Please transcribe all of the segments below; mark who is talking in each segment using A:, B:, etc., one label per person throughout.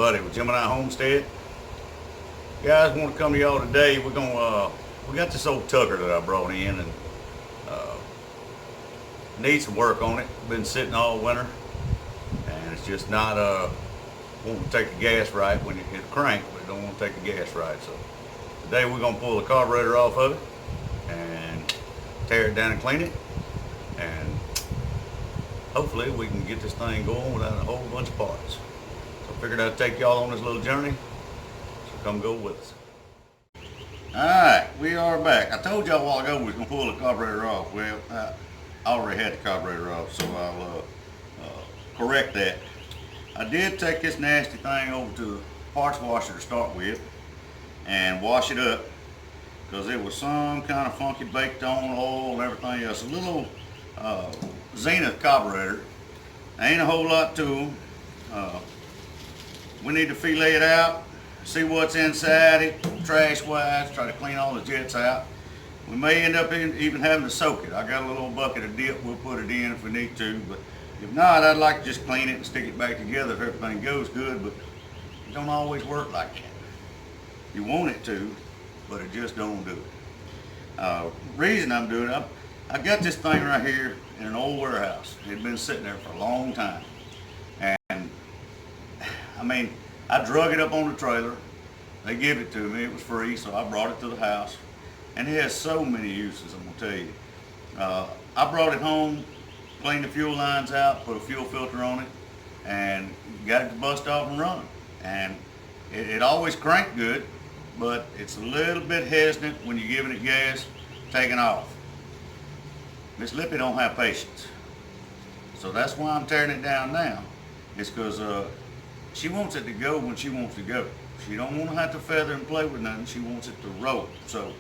A: Buddy with Gemini Homestead. Guys, want to come to y'all today. We got this old tugger that I brought in and needs some work on it. Been sitting all winter and it's just not won't take the gas right when you hit a crank, but it don't want to take the gas right. So today we're gonna pull the carburetor off of it and tear it down and clean it, and hopefully we can get this thing going without a whole bunch of parts. So I figured I'd take y'all on this little journey, so come go with us. Alright, we are back. I told y'all a while ago we was going to pull the carburetor off. Well, I already had the carburetor off, so I'll correct that. I did take this nasty thing over to the parts washer to start with and wash it up, because it was some kind of funky baked on oil and everything else. A little Zenith carburetor. Ain't a whole lot to them. We need to fillet it out, see what's inside it, trash wise, try to clean all the jets out. We may end up even having to soak it. I got a little bucket of dip, we'll put it in if we need to, but if not, I'd like to just clean it and stick it back together if everything goes good, but it don't always work like that. You want it to, but it just don't do it. Reason I'm doing it, I got this thing right here in an old warehouse. It had been sitting there for a long time. And I mean, I drug it up on the trailer. They give it to me, it was free, so I brought it to the house. And it has so many uses, I'm gonna tell you. I brought it home, cleaned the fuel lines out, put a fuel filter on it, and got it to bust off and run. And it always cranked good, but it's a little bit hesitant when you're giving it gas, taking off. Miss Lippy don't have patience. So that's why I'm tearing it down now. It's because she wants it to go when she wants to go. She don't want to have to feather and play with nothing. She wants it to roll. So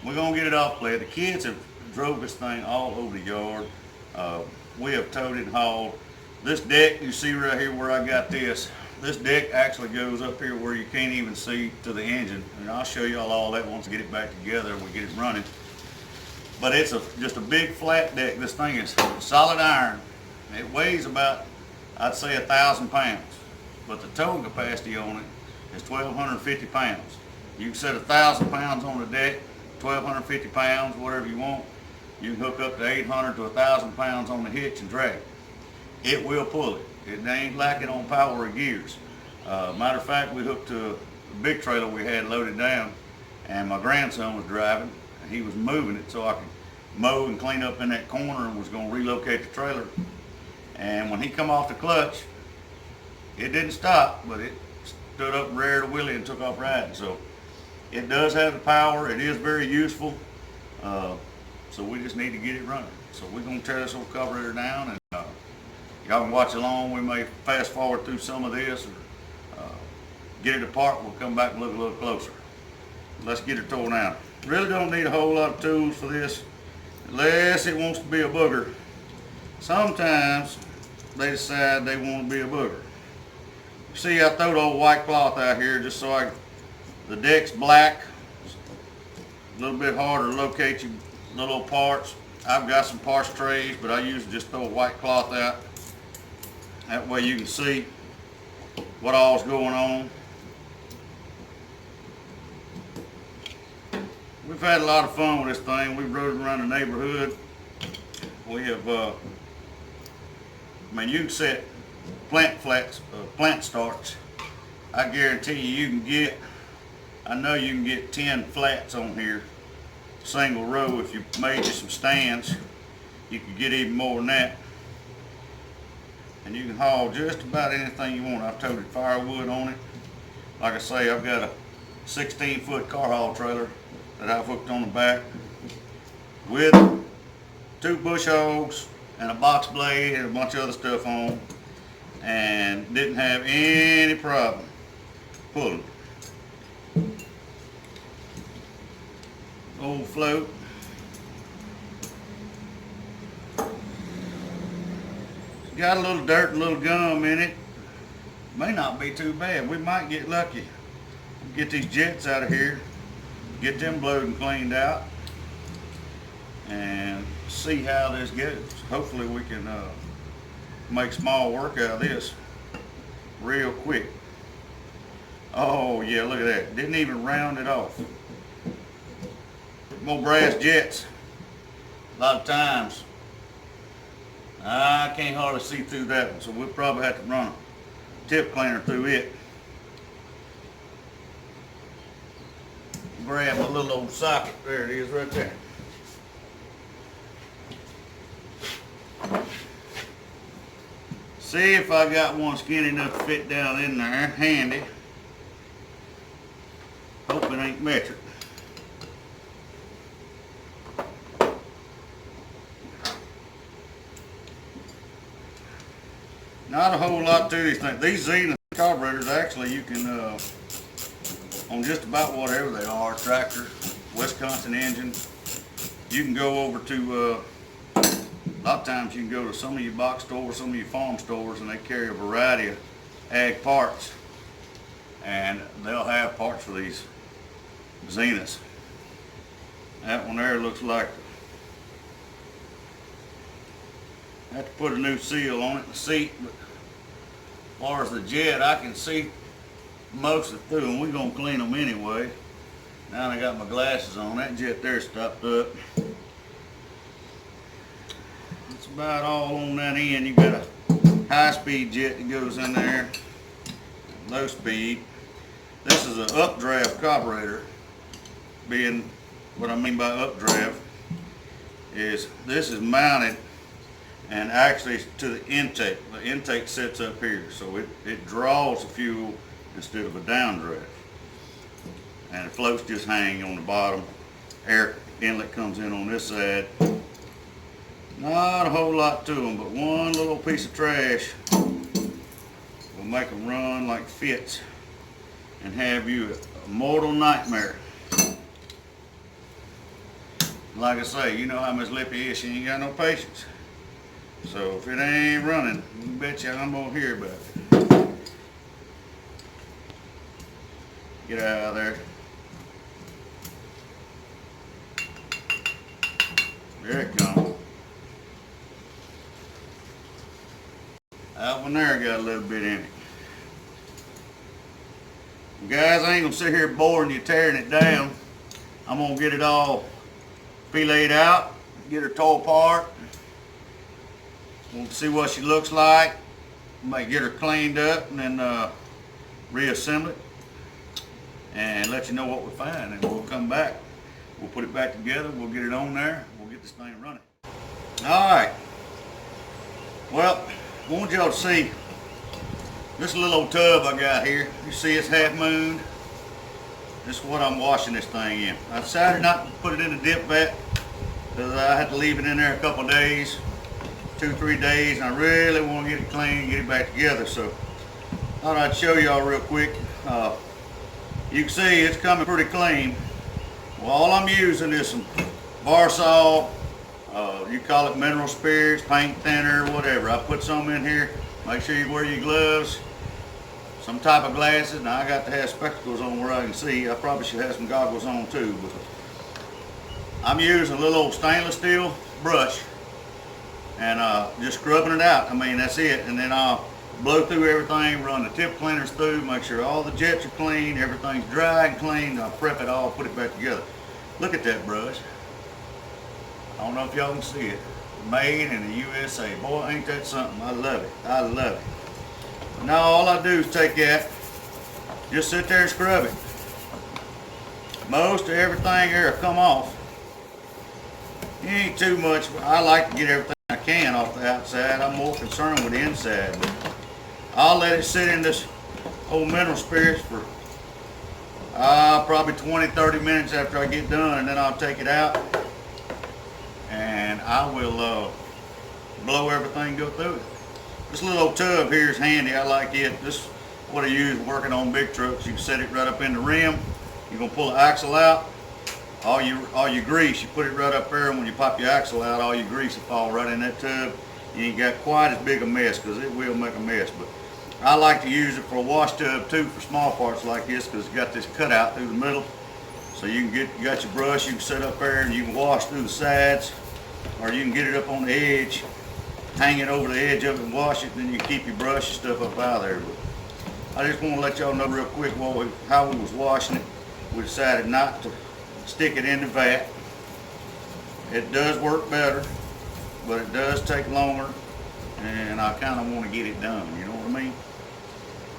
A: we're going to get it off play. The kids have drove this thing all over the yard. We have towed it and hauled. This deck you see right here where I got this deck actually goes up here where you can't even see to the engine. And I'll show y'all all that once we get it back together and we get it running. But it's just a big flat deck. This thing is solid iron. It weighs about, I'd say, 1,000 pounds. But the towing capacity on it is 1,250 pounds. You can set 1,000 pounds on the deck, 1,250 pounds, whatever you want. You can hook up to 800 to 1,000 pounds on the hitch and drag it. It will pull it. It ain't lacking on power or gears. Matter of fact, we hooked to a big trailer we had loaded down, and my grandson was driving, and he was moving it so I could mow and clean up in that corner, and was going to relocate the trailer. And when he come off the clutch, it didn't stop, but it stood up, reared a wheelie, and took off riding. So it does have the power. It is very useful. So we just need to get it running. So we're going to tear this old carburetor down, and y'all can watch along. We may fast forward through some of this, or get it apart. We'll come back and look a little closer. Let's get it torn out. Really don't need a whole lot of tools for this, unless it wants to be a booger. Sometimes they decide they want to be a booger. See, I throw the old white cloth out here just so the deck's black. It's a little bit harder to locate your little parts. I've got some parts trays, but I usually just throw a white cloth out. That way you can see what all's going on. We've had a lot of fun with this thing. We've rode it around the neighborhood. We have, I mean, you can set plant starts. I guarantee you can get, I know you can get 10 flats on here, single row. If you made you some stands, you could get even more than that. And you can haul just about anything you want. I've toted firewood on it. Like I say, I've got a 16-foot car haul trailer that I've hooked on the back with 2 bush hogs and a box blade and a bunch of other stuff on, and didn't have any problem pulling. Old float. Got a little dirt and a little gum in it. May not be too bad. We might get lucky. Get these jets out of here, get them blowed and cleaned out, and see how this goes. Hopefully we can make small work out of this real quick. Oh yeah, look at that. Didn't even round it off. More brass jets. A lot of times, I can't hardly see through that one, so we'll probably have to run a tip cleaner through it. Grab a little old socket. There it is right there. See if I got one skinny enough to fit down in there, handy. Hope it ain't metric. Not a whole lot to these things. These Zenith carburetors, actually, you can, on just about whatever they are, tractor, Wisconsin engine, you can go over to, a lot of times you can go to some of your box stores, some of your farm stores, and they carry a variety of ag parts. And they'll have parts for these Zeniths. That one there looks like, I have to put a new seal on it, the seat, but as far as the jet, I can see most of it through, and we're gonna clean them anyway. Now I got my glasses on. That jet there stopped up. That's about all on that end. You got a high-speed jet that goes in there, low speed. This is an updraft carburetor. Being what I mean by updraft is this is mounted and actually to the intake. The intake sits up here, so it draws the fuel instead of a downdraft. And the floats just hang on the bottom. Air inlet comes in on this side. Not a whole lot to them, but one little piece of trash will make them run like fits and have you a mortal nightmare. Like I say, you know how Miss Lippy is, she ain't got no patience. So if it ain't running, you bet you I'm gonna hear about it. Get out of there. There it comes. That one there got a little bit in it. Guys, I ain't gonna sit here boring you, tearing it down. I'm gonna get it all filleted out, get her tore apart. We'll see what she looks like. Might get her cleaned up and then reassemble it and let you know what we find, and we'll come back. We'll put it back together. We'll get it on there. We'll get this thing running. All right. Well, I want y'all to see this little old tub I got here. You see it's half mooned. This is what I'm washing this thing in. I decided not to put it in a dip vat because I had to leave it in there a couple days, 2-3 days, and I really want to get it clean and get it back together. So I thought I'd show y'all real quick. You can see it's coming pretty clean. Well, all I'm using is some bar saw, you call it mineral spirits, paint thinner, whatever. I put some in here. Make sure you wear your gloves, some type of glasses. Now I got to have spectacles on where I can see. I probably should have some goggles on too. But I'm using a little old stainless steel brush and just scrubbing it out. I mean, that's it. And then I'll blow through everything, run the tip cleaners through, make sure all the jets are clean, everything's dry and clean. I'll prep it all, put it back together. Look at that brush. I don't know if y'all can see it. Made in the USA. Boy, ain't that something. I love it. I love it. Now all I do is take that, just sit there and scrub it. Most of everything here will come off. It ain't too much. I like to get everything I can off the outside. I'm more concerned with the inside. But I'll let it sit in this old mineral spirits for probably 20-30 minutes after I get done, and then I'll take it out and I will blow everything, go through it. This little old tub here is handy. I like it. This is what I use working on big trucks. You can set it right up in the rim. You're gonna pull the axle out. All your grease, you put it right up there, and when you pop your axle out, all your grease will fall right in that tub. You ain't got quite as big a mess, because it will make a mess. But I like to use it for a wash tub too, for small parts like this, because it's got this cutout through the middle. So you got your brush, you can set up there and you can wash through the sides, or you can get it up on the edge, hang it over the edge of it and wash it, and then you can keep your brush and stuff up out of there. But I just want to let y'all know real quick how we was washing it. We decided not to stick it in the vat. It does work better, but it does take longer, and I kind of want to get it done, you know what I mean?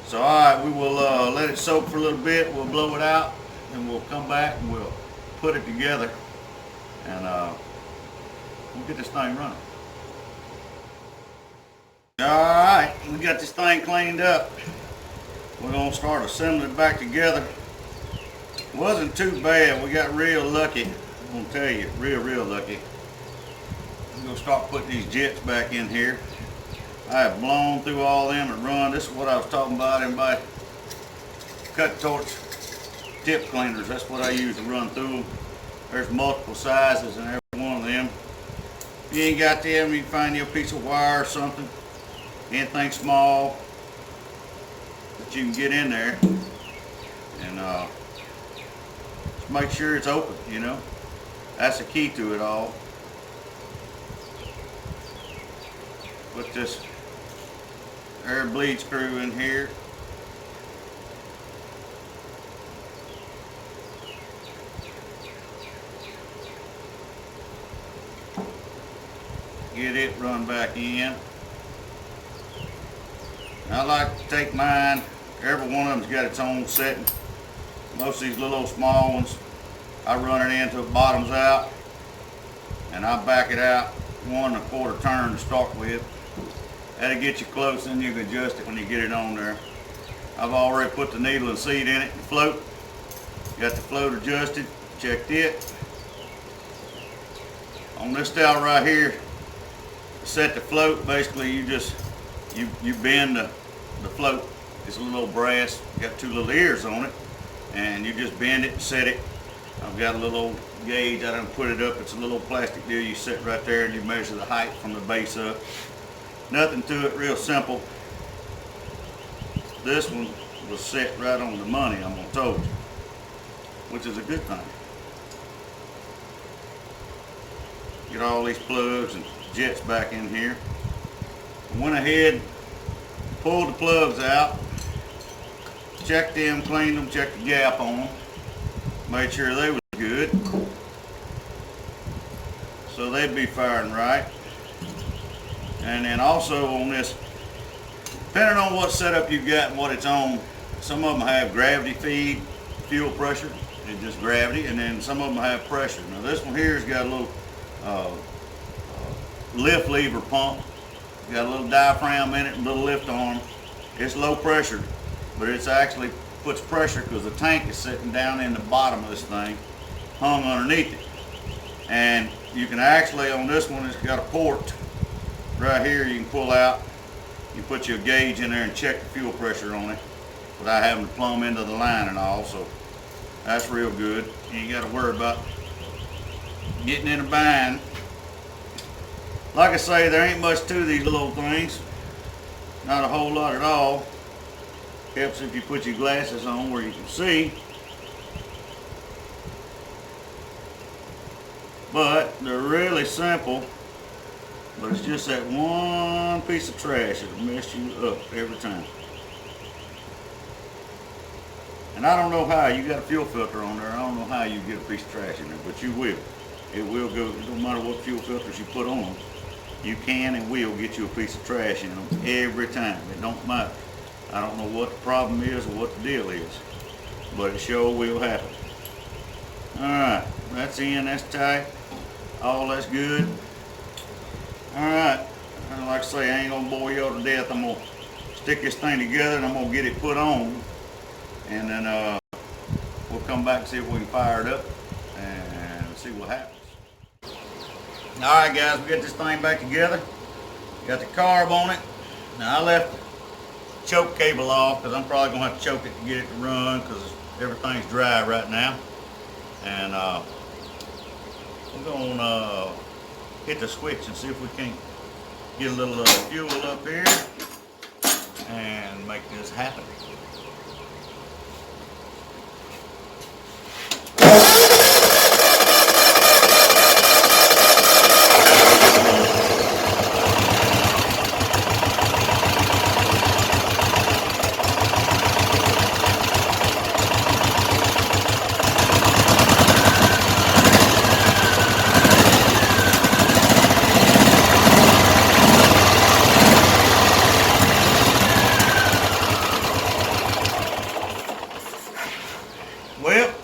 A: So alright, we will let it soak for a little bit. We'll blow it out, and we'll come back and we'll put it together, and we'll get this thing running. Alright, we got this thing cleaned up. We're going to start assembling it back together. It wasn't too bad. We got real lucky. I'm going to tell you, real lucky. I'm going to start putting these jets back in here. I have blown through all them and run. This is what I was talking about. Everybody cut torch tip cleaners. That's what I use to run through them. There's multiple sizes in every one of them. If you ain't got them, you can find you a piece of wire or something. Anything small that you can get in there, and just make sure it's open, you know. That's the key to it all. Put this air bleed screw in here. Get it run back in. I like to take mine, every one of them's got its own setting. Most of these little small ones, I run it into the bottoms out, and I back it out 1 1/4 turn to start with. That'll get you close, and you can adjust it when you get it on there. I've already put the needle and seat in it, the float. Got the float adjusted, checked it. On this dowel right here, set the float, basically you bend the float. It's a little brass, got 2 little ears on it, and you just bend it and set it. I've got a little gauge, I done put it up. It's a little plastic deal you set right there, and you measure the height from the base up. Nothing to it, real simple. This one was set right on the money, I'm gonna told you, which is a good thing. Get all these plugs and jets back in here. Went ahead, pulled the plugs out, checked them, cleaned them, checked the gap on them, made sure they was good, so they'd be firing right. And then also on this, depending on what setup you've got and what it's on, some of them have gravity feed, fuel pressure, and just gravity, and then some of them have pressure. Now this one here has got a little lift lever pump. Got a little diaphragm in it and a little lift arm. It's low pressure, but it's actually puts pressure because the tank is sitting down in the bottom of this thing, hung underneath it. And you can actually, on this one, it's got a port right here you can pull out. You put your gauge in there and check the fuel pressure on it without having to plumb into the line and all, so that's real good. You ain't got to worry about getting in a bind. Like I say, there ain't much to these little things. Not a whole lot at all. Helps if you put your glasses on where you can see. But they're really simple. But it's just that one piece of trash that'll mess you up every time. And I don't know how, you got a fuel filter on there, I don't know how you get a piece of trash in there, but you will. It will go, it don't matter what fuel filters you put on them. You can and will get you a piece of trash in them every time. It don't matter. I don't know what the problem is or what the deal is, but it sure will happen. Alright, that's in, that's tight. All that's good. Alright, and like I say, I ain't gonna bore y'all to death. I'm gonna stick this thing together and I'm gonna get it put on. And then we'll come back and see if we can fire it up and see what happens. Alright guys, we got this thing back together. Got the carb on it. Now I left the choke cable off because I'm probably going to have to choke it to get it to run because everything's dry right now. And we're going to hit the switch and see if we can get a little fuel up here and make this happen. Well,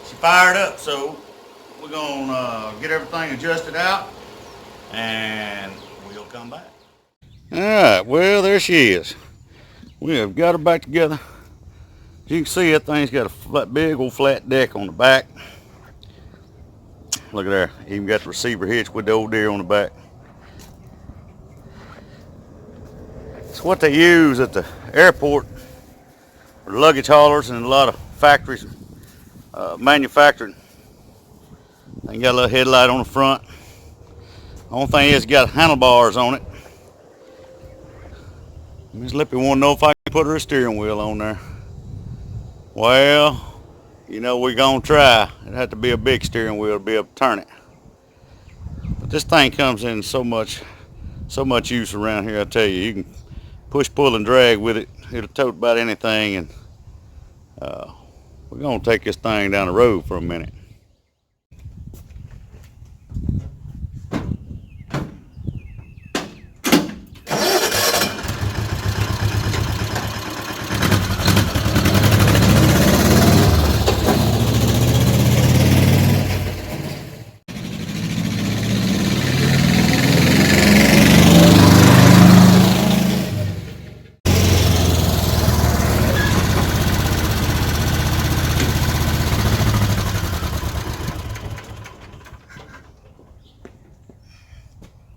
A: she fired up, so we're gonna get everything adjusted out and we'll come back. All right, well, there she is. We have got her back together. As you can see, that thing's got a big old flat deck on the back. Look at there, even got the receiver hitch with the old deer on the back. It's what they use at the airport for luggage haulers and a lot of factories, manufacturing. They got a little headlight on the front. The only thing is it's got handlebars on it. Miss Lippy want to know if I can put her a steering wheel on there. Well, you know, we're gonna try. It'd have to be a big steering wheel to be able to turn it. But this thing comes in so much use around here. I tell you, you can push, pull, and drag with it. It'll tote about anything. And we're gonna take this thing down the road for a minute.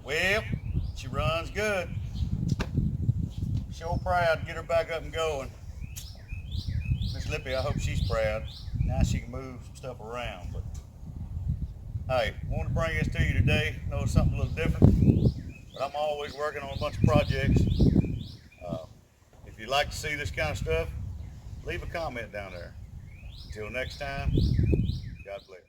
A: Well, she runs good. Sure proud to get her back up and going. Miss Lippy, I hope she's proud. Now she can move some stuff around. But hey, wanted to bring this to you today. I know it's something a little different, but I'm always working on a bunch of projects. If you'd like to see this kind of stuff, leave a comment down there. Until next time, God bless.